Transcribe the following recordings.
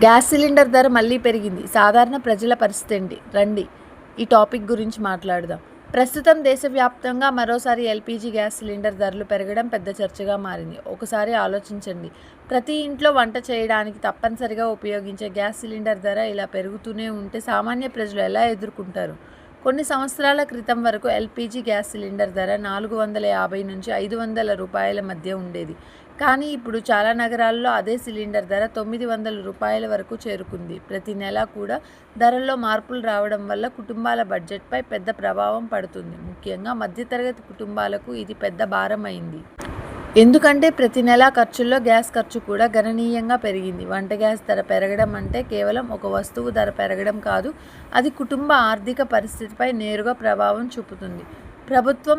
Gas cylinder ధర మళ్ళీ పెరిగింది. సాధారణ ప్రజల పరిస్థితి ఏంటి? రండి ఈ టాపిక్ గురించి మాట్లాడదాం. ప్రస్తుతం దేశవ్యాప్తంగా మరోసారి ఎల్పీజీ గ్యాస్ సిలిండర్ ధరలు పెరగడం పెద్ద చర్చగా మారింది. ఒకసారి ఆలోచించండి, ప్రతి ఇంట్లో వంట చేయడానికి తప్పనిసరిగా ఉపయోగించే గ్యాస్ సిలిండర్ ధర ఇలా పెరుగుతూనే ఉంటే సామాన్య ప్రజలు ఎలా ఎదుర్కొంటారు? కొన్ని సంవత్సరాల క్రితం వరకు ఎల్పీజీ గ్యాస్ సిలిండర్ ధర 450 నుంచి 500 రూపాయల మధ్య ఉండేది. కానీ ఇప్పుడు చాలా నగరాల్లో అదే సిలిండర్ ధర 900 రూపాయల వరకు చేరుకుంది. ప్రతి నెల కూడా ధరల్లో మార్పులు రావడం వల్ల కుటుంబాల బడ్జెట్పై పెద్ద ప్రభావం పడుతుంది. ముఖ్యంగా మధ్యతరగతి కుటుంబాలకు ఇది పెద్ద భారం అయింది. ఎందుకంటే ప్రతి నెలా ఖర్చుల్లో గ్యాస్ ఖర్చు కూడా గణనీయంగా పెరిగింది. వంట గ్యాస్ ధర పెరగడం అంటే కేవలం ఒక వస్తువు ధర పెరగడం కాదు, అది కుటుంబ ఆర్థిక పరిస్థితిపై నేరుగా ప్రభావం చూపుతుంది. ప్రభుత్వం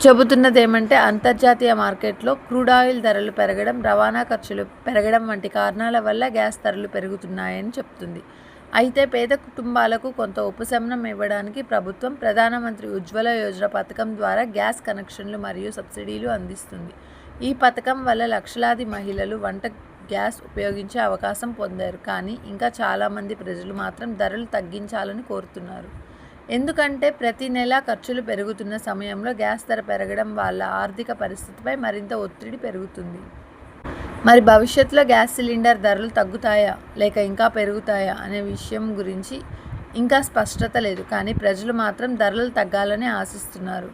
చెబుతున్నదేమంటే అంతర్జాతీయ మార్కెట్లో క్రూడ్ ఆయిల్ ధరలు పెరగడం, రవాణా ఖర్చులు పెరగడం వంటి కారణాల వల్ల గ్యాస్ ధరలు పెరుగుతున్నాయని చెప్తుంది. అయితే పేద కుటుంబాలకు కొంత ఉపశమనం ఇవ్వడానికి ప్రభుత్వం ప్రధానమంత్రి ఉజ్వల యోజన పథకం ద్వారా గ్యాస్ కనెక్షన్లు మరియు సబ్సిడీలు అందిస్తుంది. ఈ పథకం వల్ల లక్షలాది మహిళలు వంట గ్యాస్ ఉపయోగించే అవకాశం పొందారు. కానీ ఇంకా చాలామంది ప్రజలు మాత్రం ధరలు తగ్గించాలని కోరుతున్నారు. ఎందుకంటే ప్రతి నెల ఖర్చులు పెరుగుతున్న సమయంలో గ్యాస్ ధర పెరగడం వాళ్ళ ఆర్థిక పరిస్థితిపై మరింత ఒత్తిడి పెరుగుతుంది. మరి భవిష్యత్తులో గ్యాస్ సిలిండర్ ధరలు తగ్గుతాయా లేక ఇంకా పెరుగుతాయా అనే విషయం గురించి ఇంకా స్పష్టత లేదు. కానీ ప్రజలు మాత్రం ధరలు తగ్గాలని ఆశిస్తున్నారు.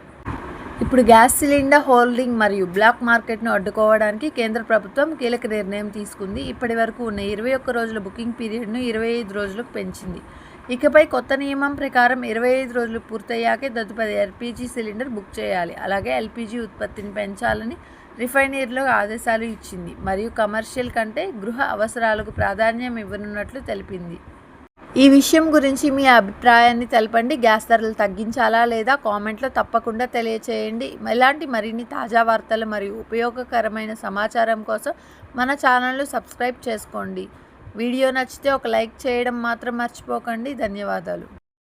ఇప్పుడు గ్యాస్ సిలిండర్ హోల్డింగ్ మరియు బ్లాక్ మార్కెట్ను అడ్డుకోవడానికి కేంద్ర ప్రభుత్వం కీలక నిర్ణయం తీసుకుంది. ఇప్పటి వరకు ఉన్న 21 రోజుల బుకింగ్ పీరియడ్ను 25 రోజులకు పెంచింది. ఇకపై కొత్త నియమం ప్రకారం 25 రోజులు పూర్తయ్యాకే తదుపరి ఎల్పీజీ సిలిండర్ బుక్ చేయాలి. అలాగే ఎల్పీజీ ఉత్పత్తిని పెంచాలని రిఫైనరీలో ఆదేశాలు ఇచ్చింది మరియు కమర్షియల్ కంటే గృహ అవసరాలకు ప్రాధాన్యం ఇవ్వనున్నట్లు తెలిపింది. ఈ విషయం గురించి మీ అభిప్రాయాన్ని తెలపండి. గ్యాస్ ధరలు తగ్గించాలా లేదా కామెంట్లో తప్పకుండా తెలియచేయండి. ఇలాంటి మరిన్ని తాజా వార్తలు మరియు ఉపయోగకరమైన సమాచారం కోసం మన ఛానల్ను సబ్స్క్రైబ్ చేసుకోండి. వీడియో నచ్చితే ఒక లైక్ చేయడం మాత్రం మర్చిపోకండి. ధన్యవాదాలు.